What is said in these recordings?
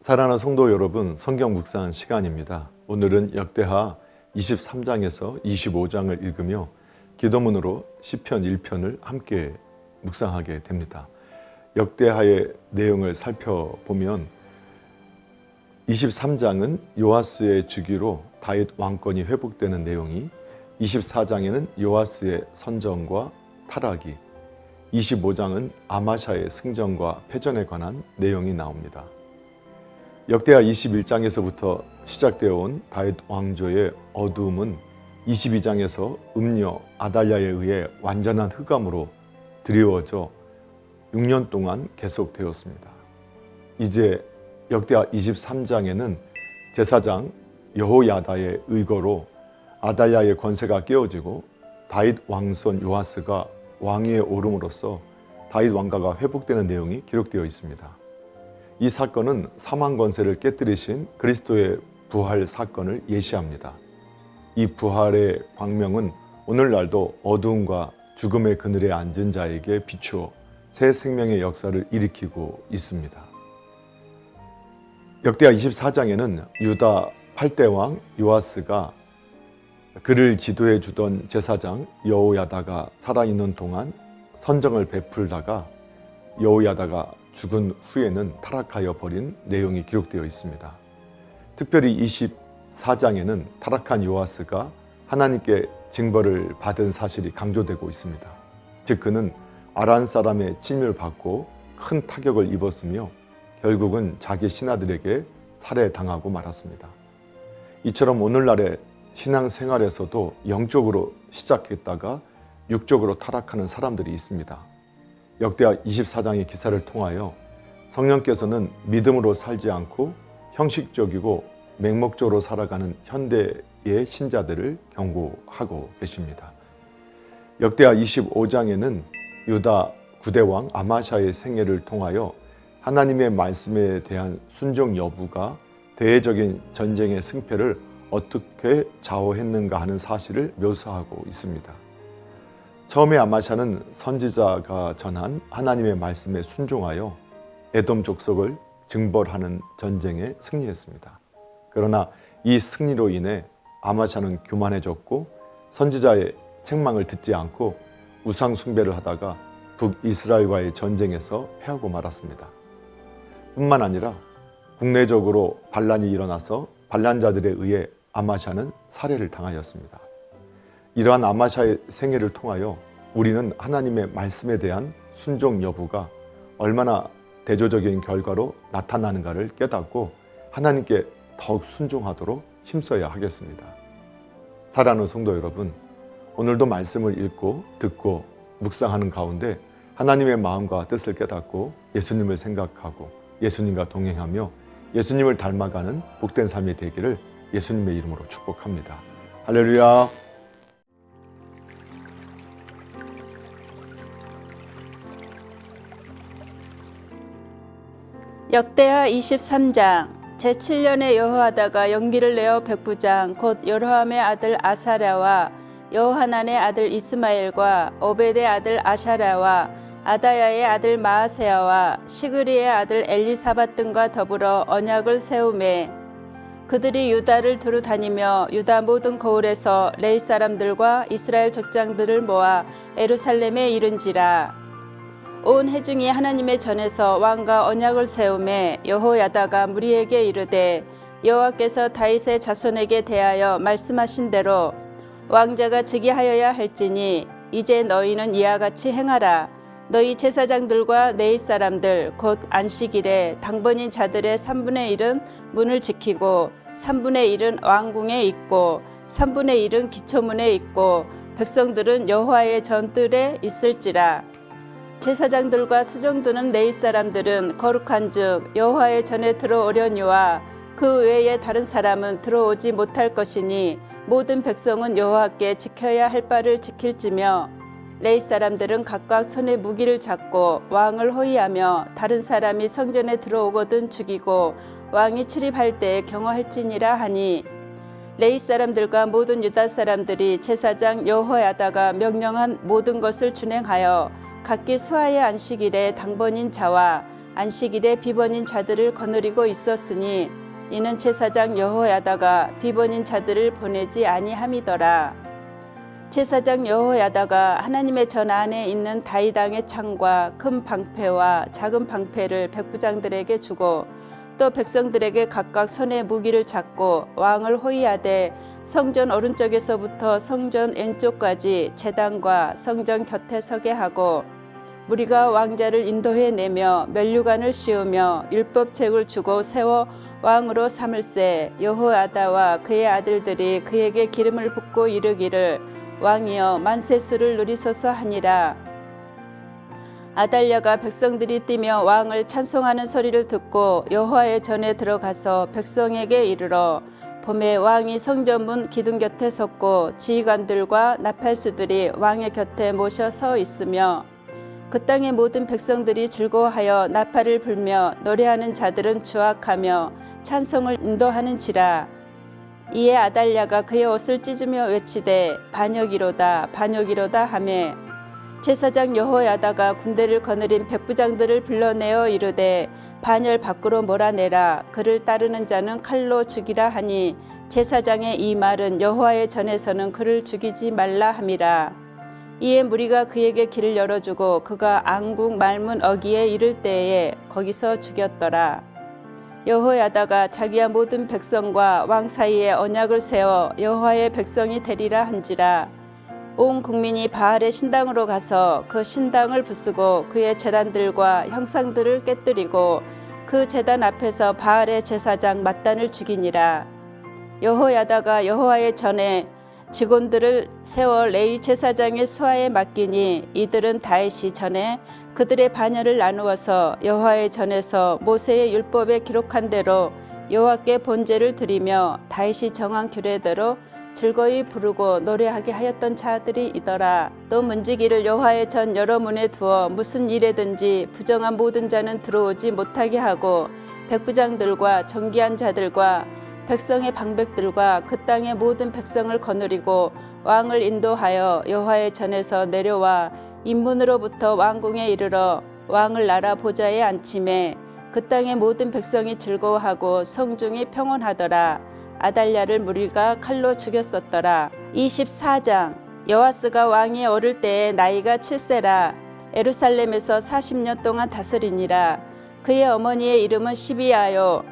사랑하는 성도 여러분, 성경 묵상 시간입니다. 오늘은 역대하 23장에서 25장을 읽으며 기도문으로 시편 1편을 함께 묵상하게 됩니다. 역대하의 내용을 살펴보면 23장은 요아스의 즉위로 다윗 왕권이 회복되는 내용이, 24장에는 요아스의 선정과 타락이, 25장은 아마샤의 승전과 패전에 관한 내용이 나옵니다. 역대하 21장에서부터 시작되어 온 다윗 왕조의 어두움은 22장에서 음녀 아달랴에 의해 완전한 흑암으로 드리워져 6년 동안 계속되었습니다. 이제 역대하 23장에는 제사장 여호야다의 의거로 아달랴의 권세가 깨어지고 다윗 왕손 요아스가 왕위에 오름으로써 다윗 왕가가 회복되는 내용이 기록되어 있습니다. 이 사건은 사망 권세를 깨뜨리신 그리스도의 부활 사건을 예시합니다. 이 부활의 광명은 오늘날도 어두움과 죽음의 그늘에 앉은 자에게 비추어 새 생명의 역사를 일으키고 있습니다. 역대하 24장에는 유다 8대 왕 요아스가 그를 지도해 주던 제사장 여호야다가 살아있는 동안 선정을 베풀다가 여호야다가 죽은 후에는 타락하여 버린 내용이 기록되어 있습니다. 특별히 24장에는 타락한 요아스가 하나님께 징벌을 받은 사실이 강조되고 있습니다. 즉 그는 아란 사람의 침입을 받고 큰 타격을 입었으며 결국은 자기 신하들에게 살해당하고 말았습니다. 이처럼 오늘날의 신앙생활에서도 영적으로 시작했다가 육적으로 타락하는 사람들이 있습니다. 역대하 24장의 기사를 통하여 성령께서는 믿음으로 살지 않고 형식적이고 맹목적으로 살아가는 현대의 신자들을 경고하고 계십니다. 역대하 25장에는 유다 9대 왕 아마샤의 생애를 통하여 하나님의 말씀에 대한 순종 여부가 대외적인 전쟁의 승패를 어떻게 좌우했는가 하는 사실을 묘사하고 있습니다. 처음에 아마샤는 선지자가 전한 하나님의 말씀에 순종하여 에돔 족속을 징벌하는 전쟁에 승리했습니다. 그러나 이 승리로 인해 아마샤는 교만해졌고 선지자의 책망을 듣지 않고 우상 숭배를 하다가 북이스라엘과의 전쟁에서 패하고 말았습니다. 뿐만 아니라 국내적으로 반란이 일어나서 반란자들에 의해 아마샤는 살해를 당하였습니다. 이러한 아마샤의 생애를 통하여 우리는 하나님의 말씀에 대한 순종 여부가 얼마나 대조적인 결과로 나타나는가를 깨닫고 하나님께 더욱 순종하도록 힘써야 하겠습니다. 사랑하는 성도 여러분, 오늘도 말씀을 읽고 듣고 묵상하는 가운데 하나님의 마음과 뜻을 깨닫고 예수님을 생각하고 예수님과 동행하며 예수님을 닮아가는 복된 삶이 되기를 예수님의 이름으로 축복합니다. 할렐루야. 역대하 23장 제7년에 여호야다가 용기를 내어 백부장 곧 여로함의 아들 아사랴와 여호하난의 아들 이스마엘과 오벳의 아들 아샤랴와 아다야의 아들 마아세야와 시그리의 아들 엘리사밧 등과 더불어 언약을 세우매 그들이 유다를 두루 다니며 유다 모든 거울에서 레위 사람들과 이스라엘 족장들을 모아 예루살렘에 이른지라. 온 회중이 하나님의 전에서 왕과 언약을 세우매 여호야다가 무리에게 이르되 여호와께서 다윗의 자손에게 대하여 말씀하신 대로 왕자가 즉위하여야 할지니 이제 너희는 이와 같이 행하라. 너희 제사장들과 레위 사람들 곧 안식일에 당번인 자들의 3분의 1은 문을 지키고 3분의 1은 왕궁에 있고 3분의 1은 기초문에 있고 백성들은 여호와의 전뜰에 있을지라. 제사장들과 수종드는 레위 사람들은 거룩한즉 여호와의 전에 들어오려니와 그 외에 다른 사람은 들어오지 못할 것이니 모든 백성은 여호와께 지켜야 할 바를 지킬지며 레위 사람들은 각각 손에 무기를 잡고 왕을 호위하며 다른 사람이 성전에 들어오거든 죽이고 왕이 출입할 때에 경호할지니라 하니 레위 사람들과 모든 유다 사람들이 제사장 여호야다가 명령한 모든 것을 준행하여 각기 수하의 안식일에 당번인 자와 안식일에 비번인 자들을 거느리고 있었으니 이는 제사장 여호야다가 비번인 자들을 보내지 아니함이더라. 제사장 여호야다가 하나님의 전 안에 있는 다이당의 창과 큰 방패와 작은 방패를 백부장들에게 주고 또 백성들에게 각각 손에 무기를 잡고 왕을 호위하되 성전 오른쪽에서부터 성전 왼쪽까지 제단과 성전 곁에 서게 하고 무리가 왕자를 인도해 내며 면류관을 씌우며 율법책을 주고 세워 왕으로 삼을세. 여호야다와 그의 아들들이 그에게 기름을 붓고 이르기를 왕이여 만세수를 누리소서 하니라. 아달랴가 백성들이 뛰며 왕을 찬송하는 소리를 듣고 여호와의 전에 들어가서 백성에게 이르러 봄에 왕이 성전문 기둥 곁에 섰고 지휘관들과 나팔수들이 왕의 곁에 모셔 서 있으며 그 땅의 모든 백성들이 즐거워하여 나팔을 불며 노래하는 자들은 주악하며 찬송을 인도하는지라. 이에 아달랴가 그의 옷을 찢으며 외치되 반역이로다 반역이로다 하매 제사장 여호야다가 군대를 거느린 백부장들을 불러내어 이르되 반열 밖으로 몰아내라. 그를 따르는 자는 칼로 죽이라 하니 제사장의 이 말은 여호와의 전에서는 그를 죽이지 말라 함이라. 이에 무리가 그에게 길을 열어주고 그가 안국 말문 어기에 이를 때에 거기서 죽였더라. 여호야다가 자기와 모든 백성과 왕 사이에 언약을 세워 여호와의 백성이 되리라 한지라. 온 국민이 바알의 신당으로 가서 그 신당을 부수고 그의 제단들과 형상들을 깨뜨리고 그 제단 앞에서 바알의 제사장 mat단을 죽이니라. 여호야다가 여호와의 전에 직원들을 세워 레위 제사장의 수하에 맡기니 이들은 다윗이 전에 그들의 반열을 나누어서 여호와의 전에서 모세의 율법에 기록한 대로 여호와께 번제를 드리며 다윗이 정한 규례대로 즐거이 부르고 노래하게 하였던 자들이더라. 또 문지기를 여호와의 전 여러 문에 두어 무슨 일에든지 부정한 모든 자는 들어오지 못하게 하고 백부장들과 정기한 자들과 백성의 방백들과 그 땅의 모든 백성을 거느리고 왕을 인도하여 여호와의 전에서 내려와 인문으로부터 왕궁에 이르러 왕을 나라 보좌에 앉히매 그 땅의 모든 백성이 즐거워하고 성중이 평온하더라. 아달랴를 무리가 칼로 죽였었더라. 24장. 여호아스가 왕이 오를 때에 나이가 7세라 예루살렘에서 40년 동안 다스리니라. 그의 어머니의 이름은 시비아요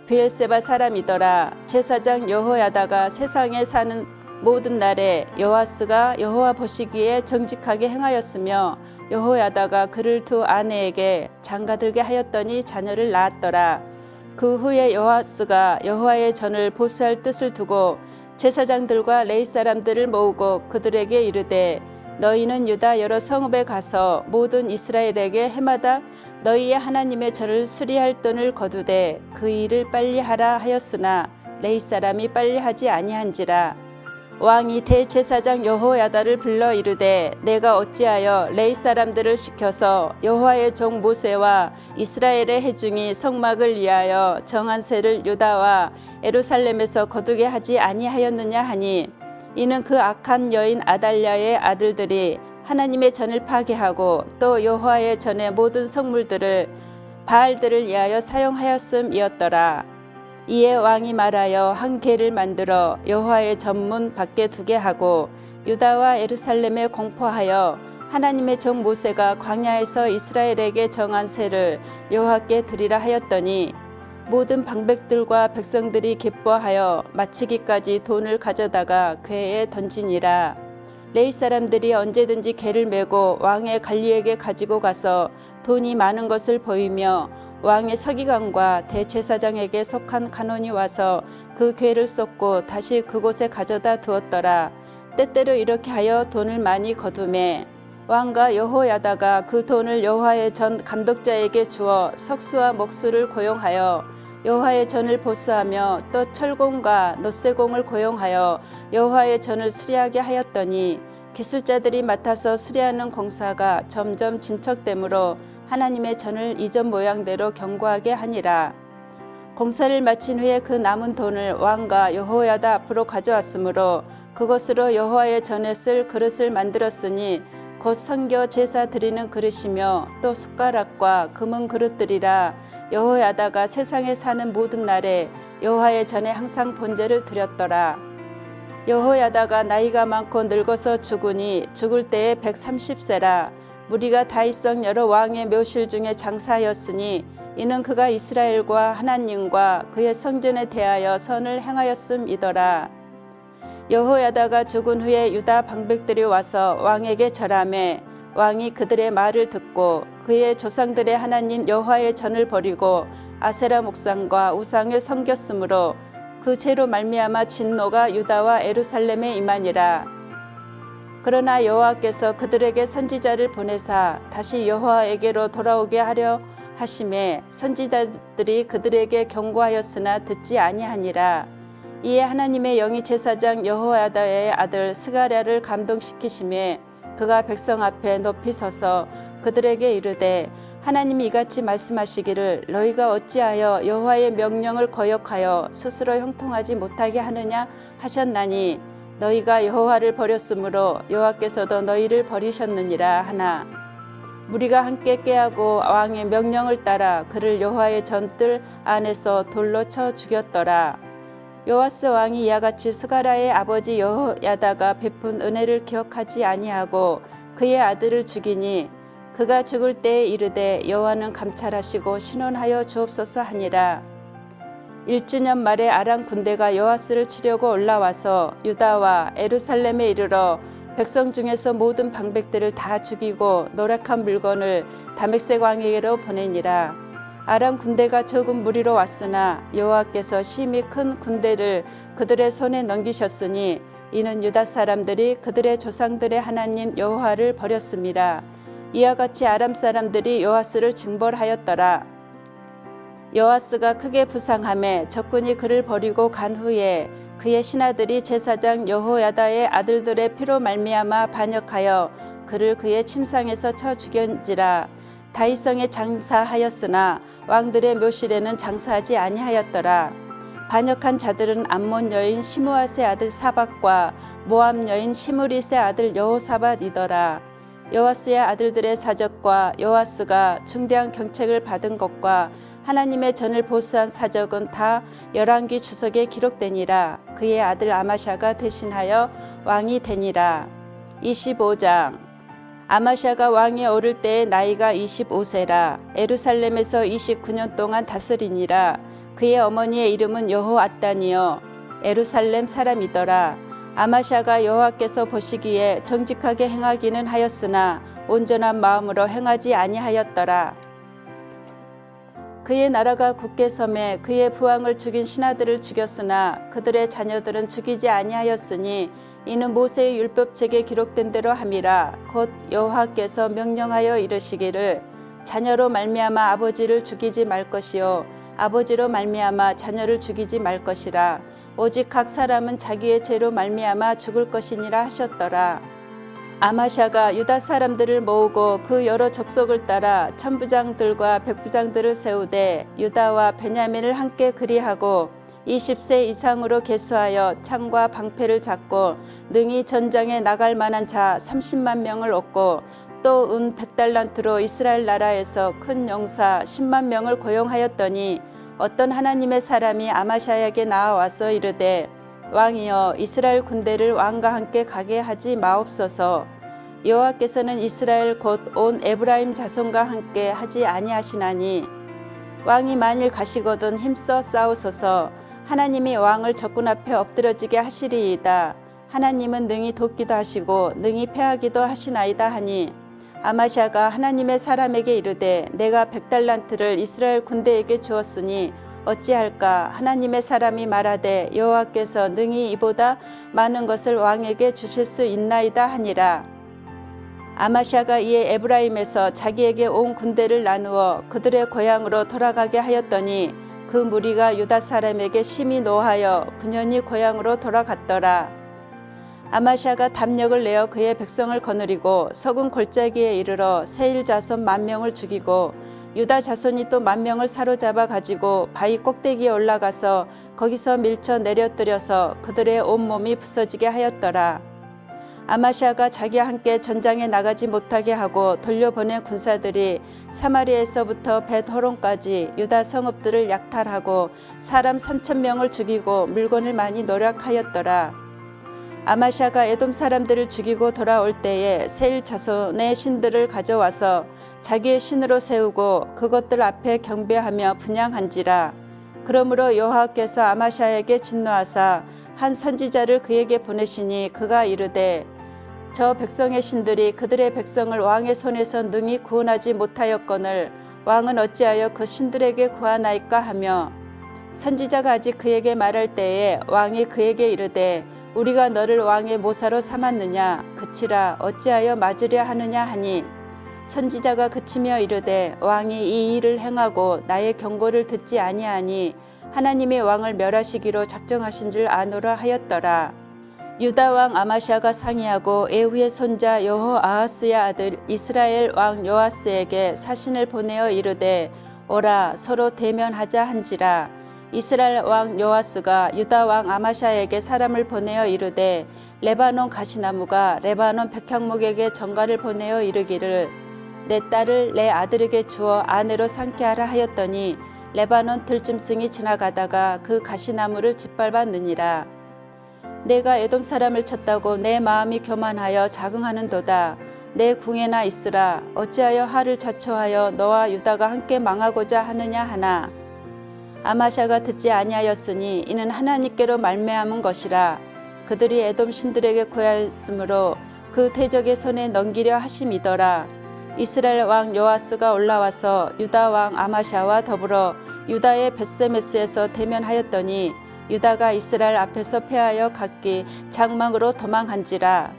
브엘세바 사람이더라. 제사장 여호야다가 세상에 사는 모든 날에 여호아스가 여호와 보시기에 정직하게 행하였으며 여호야다가 그를 두 아내에게 장가들게 하였더니 자녀를 낳았더라. 그 후에 여호아스가 여호와의 전을 보수할 뜻을 두고 제사장들과 레위 사람들을 모으고 그들에게 이르되 너희는 유다 여러 성읍에 가서 모든 이스라엘에게 해마다 너희의 하나님의 전을 수리할 돈을 거두되 그 일을 빨리 하라 하였으나 레위 사람이 빨리 하지 아니한지라. 왕이 대제사장 여호야다를 불러 이르되 내가 어찌하여 레위 사람들을 시켜서 여호와의 종 모세와 이스라엘의 회중이 성막을 위하여 정한 세를 유다와 예루살렘에서 거두게 하지 아니하였느냐 하니 이는 그 악한 여인 아달랴의 아들들이 하나님의 전을 파괴하고 또 여호와의 전의 모든 성물들을 바알들을 위하여 사용하였음이었더라. 이에 왕이 말하여 한 궤를 만들어 여호와의 전문 밖에 두게 하고 유다와 예루살렘에 공포하여 하나님의 종 모세가 광야에서 이스라엘에게 정한 세를 여호와께 드리라 하였더니 모든 방백들과 백성들이 기뻐하여 마치기까지 돈을 가져다가 궤에 던지니라. 레위 사람들이 언제든지 궤를 메고 왕의 관리에게 가지고 가서 돈이 많은 것을 보이며 왕의 서기관과 대제사장에게 속한 간원이 와서 그 궤를 쏟고 다시 그곳에 가져다 두었더라. 때때로 이렇게 하여 돈을 많이 거두매 왕과 여호야다가 그 돈을 여호와의 전 감독자에게 주어 석수와 목수를 고용하여 여호와의 전을 보수하며 또 철공과 노쇠공을 고용하여 여호와의 전을 수리하게 하였더니 기술자들이 맡아서 수리하는 공사가 점점 진척되므로 하나님의 전을 이전 모양대로 견고하게 하니라. 공사를 마친 후에 그 남은 돈을 왕과 여호야다 앞으로 가져왔으므로 그것으로 여호와의 전에 쓸 그릇을 만들었으니 곧 성교 제사 드리는 그릇이며 또 숟가락과 금은 그릇들이라. 여호야다가 세상에 사는 모든 날에 여호와의 전에 항상 번제를 드렸더라. 여호야다가 나이가 많고 늙어서 죽으니 죽을 때에 130세라. 무리가 다윗성 여러 왕의 묘실 중에 장사하였으니 이는 그가 이스라엘과 하나님과 그의 성전에 대하여 선을 행하였음이더라. 여호야다가 죽은 후에 유다 방백들이 와서 왕에게 절하매 왕이 그들의 말을 듣고 그의 조상들의 하나님 여호와의 전을 버리고 아세라 목상과 우상을 섬겼으므로 그 죄로 말미암아 진노가 유다와 예루살렘에 임하니라. 그러나 여호와께서 그들에게 선지자를 보내사 다시 여호와에게로 돌아오게 하려 하심에 선지자들이 그들에게 경고하였으나 듣지 아니하니라. 이에 하나님의 영이 제사장 여호야다의 아들 스가랴를 감동시키심에 그가 백성 앞에 높이 서서 그들에게 이르되 하나님이 이같이 말씀하시기를 너희가 어찌하여 여호와의 명령을 거역하여 스스로 형통하지 못하게 하느냐 하셨나니 너희가 여호와를 버렸으므로 여호와께서도 너희를 버리셨느니라 하나. 무리가 함께 꾀하고 왕의 명령을 따라 그를 여호와의 전뜰 안에서 돌로 쳐 죽였더라. 요아스 왕이 이와 같이 스가랴의 아버지 여호야다가 베푼 은혜를 기억하지 아니하고 그의 아들을 죽이니 그가 죽을 때에 이르되 여호와는 감찰하시고 신원하여 주옵소서 하니라. 1주년 말에 아람 군대가 요아스를 치려고 올라와서 유다와 예루살렘에 이르러 백성 중에서 모든 방백들을 다 죽이고 노력한 물건을 다메섹 왕에게로 보내니라. 아람 군대가 적은 무리로 왔으나 여호와께서 심히 큰 군대를 그들의 손에 넘기셨으니 이는 유다 사람들이 그들의 조상들의 하나님 여호와를 버렸음이라. 이와 같이 아람 사람들이 요아스를 징벌하였더라. 요아스가 크게 부상하며 적군이 그를 버리고 간 후에 그의 신하들이 제사장 여호야다의 아들들의 피로 말미암아 반역하여 그를 그의 침상에서 쳐 죽였지라. 다윗성에 장사하였으나 왕들의 묘실에는 장사하지 아니하였더라. 반역한 자들은 암몬 여인 시므앗의 아들 사박과 모압 여인 시므릿의 아들 여호사밧이더라. 요아스의 아들들의 사적과 요아스가 중대한 경책을 받은 것과 하나님의 전을 보수한 사적은 다 열왕기 주석에 기록되니라. 그의 아들 아마샤가 대신하여 왕이 되니라. 25장. 아마샤가 왕에 오를 때의 나이가 25세라. 예루살렘에서 29년 동안 다스리니라. 그의 어머니의 이름은 여호앗단이요 예루살렘 사람이더라. 아마샤가 여호와께서 보시기에 정직하게 행하기는 하였으나 온전한 마음으로 행하지 아니하였더라. 그의 나라가 굳게 섬에 그의 부왕을 죽인 신하들을 죽였으나 그들의 자녀들은 죽이지 아니하였으니 이는 모세의 율법책에 기록된 대로 함이라. 곧 여호와께서 명령하여 이르시기를 자녀로 말미암아 아버지를 죽이지 말 것이요 아버지로 말미암아 자녀를 죽이지 말 것이라. 오직 각 사람은 자기의 죄로 말미암아 죽을 것이니라 하셨더라. 아마샤가 유다 사람들을 모으고 그 여러 족속을 따라 천부장들과 백부장들을 세우되 유다와 베냐민을 함께 그리하고 20세 이상으로 계수하여 창과 방패를 잡고 능히 전장에 나갈 만한 자 30만 명을 얻고 또 은 100달란트로 이스라엘 나라에서 큰 용사 10만 명을 고용하였더니 어떤 하나님의 사람이 아마샤에게 나와와서 이르되 왕이여 이스라엘 군대를 왕과 함께 가게 하지 마옵소서. 여호와께서는 이스라엘 곧 온 에브라임 자손과 함께 하지 아니하시나니 왕이 만일 가시거든 힘써 싸우소서. 하나님이 왕을 적군 앞에 엎드러지게 하시리이다. 하나님은 능히 돕기도 하시고 능히 패하기도 하시나이다 하니 아마샤가 하나님의 사람에게 이르되 내가 100달란트를 이스라엘 군대에게 주었으니 어찌할까. 하나님의 사람이 말하되 여호와께서 능히 이보다 많은 것을 왕에게 주실 수 있나이다 하니라. 아마샤가 이에 에브라임에서 자기에게 온 군대를 나누어 그들의 고향으로 돌아가게 하였더니 그 무리가 유다 사람에게 심히 노하여 분연히 고향으로 돌아갔더라. 아마샤가 담력을 내어 그의 백성을 거느리고 서군 골짜기에 이르러 세일 자손 10,000명을 죽이고 유다 자손이 또 10,000명을 사로잡아 가지고 바위 꼭대기에 올라가서 거기서 밀쳐 내려뜨려서 그들의 온몸이 부서지게 하였더라. 아마시아가 자기와 함께 전장에 나가지 못하게 하고 돌려보낸 군사들이 사마리아에서부터 벳호론까지 유다 성읍들을 약탈하고 사람 3,000명을 죽이고 물건을 많이 노력하였더라. 아마시아가 에돔 사람들을 죽이고 돌아올 때에 세일 자손의 신들을 가져와서 자기의 신으로 세우고 그것들 앞에 경배하며 분향한지라. 그러므로 여호와께서 아마시아에게 진노하사 한 선지자를 그에게 보내시니 그가 이르되 저 백성의 신들이 그들의 백성을 왕의 손에서 능히 구원하지 못하였거늘 왕은 어찌하여 그 신들에게 구하나이까 하며, 선지자가 아직 그에게 말할 때에 왕이 그에게 이르되 우리가 너를 왕의 모사로 삼았느냐 그치라 어찌하여 맞으려 하느냐 하니, 선지자가 그치며 이르되 왕이 이 일을 행하고 나의 경고를 듣지 아니하니 하나님의 왕을 멸하시기로 작정하신 줄 아노라 하였더라. 유다 왕 아마시아가 상의하고 에후의 손자 여호아하스의 아들 이스라엘 왕 요아스에게 사신을 보내어 이르되 오라 서로 대면하자 한지라. 이스라엘 왕 요아스가 유다 왕 아마시아에게 사람을 보내어 이르되 레바논 가시나무가 레바논 백향목에게 전가를 보내어 이르기를 내 딸을 내 아들에게 주어 아내로 삼게 하라 하였더니 레바논 들짐승이 지나가다가 그 가시나무를 짓밟았느니라. 내가 에돔 사람을 쳤다고 내 마음이 교만하여 자긍하는도다. 내 궁에나 있으라. 어찌하여 하를 자초하여 너와 유다가 함께 망하고자 하느냐 하나. 아마시아가 듣지 아니하였으니 이는 하나님께로 말미암은 것이라. 그들이 에돔 신들에게 구하였으므로 그 대적의 손에 넘기려 하심이더라. 이스라엘 왕 요아스가 올라와서 유다 왕 아마시아와 더불어 유다의 벳세메스에서 대면하였더니 유다가 이스라엘 앞에서 패하여 각기 장막으로 도망한지라.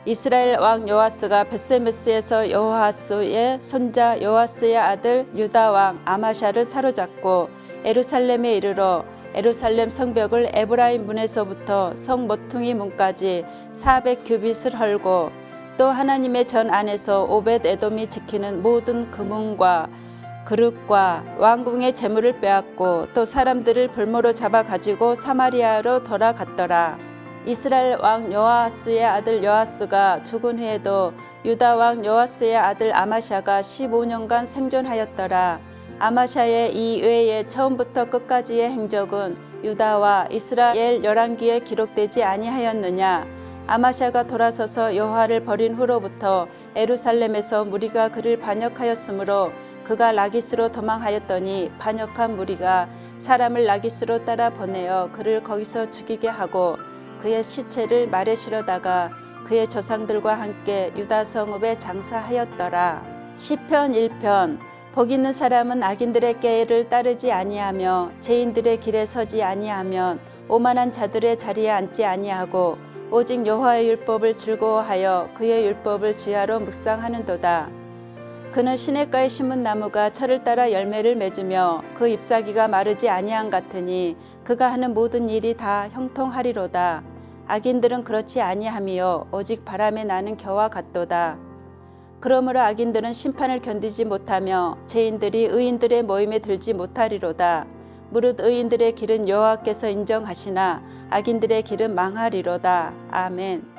이스라엘 왕 요아스가 벳세메스에서 여호아스의 손자 요아스의 아들 유다 왕 아마시아를 사로잡고 에루살렘에 이르러 에루살렘 성벽을 에브라임 문에서부터 성 모퉁이 문까지 400규빗을 헐고 또 하나님의 전 안에서 오벳 에돔이 지키는 모든 금은과 그릇과 왕궁의 재물을 빼앗고 또 사람들을 볼모로 잡아 가지고 사마리아로 돌아갔더라. 이스라엘 왕 요아스의 아들 요아스가 죽은 후에도 유다 왕 요아스의 아들 아마시아가 15년간 생존하였더라. 아마시아의 이 외에 처음부터 끝까지의 행적은 유다와 이스라엘 열왕기에 기록되지 아니하였느냐. 아마시아가 돌아서서 여호와를 버린 후로부터 에루살렘에서 무리가 그를 반역하였으므로 그가 라기스로 도망하였더니 반역한 무리가 사람을 라기스로 따라 보내어 그를 거기서 죽이게 하고 그의 시체를 말에 실어다가 그의 조상들과 함께 유다 성읍에 장사하였더라. 시편 1편. 복 있는 사람은 악인들의 꾀를 따르지 아니하며 죄인들의 길에 서지 아니하면 오만한 자들의 자리에 앉지 아니하고 오직 여호와의 율법을 즐거워하여 그의 율법을 주야로 묵상하는도다. 그는 시냇가에 심은 나무가 철을 따라 열매를 맺으며 그 잎사귀가 마르지 아니한 같으니 그가 하는 모든 일이 다 형통하리로다. 악인들은 그렇지 아니하며 오직 바람에 나는 겨와 같도다. 그러므로 악인들은 심판을 견디지 못하며 죄인들이 의인들의 모임에 들지 못하리로다. 무릇 의인들의 길은 여호와께서 인정하시나 악인들의 길은 망하리로다. 아멘.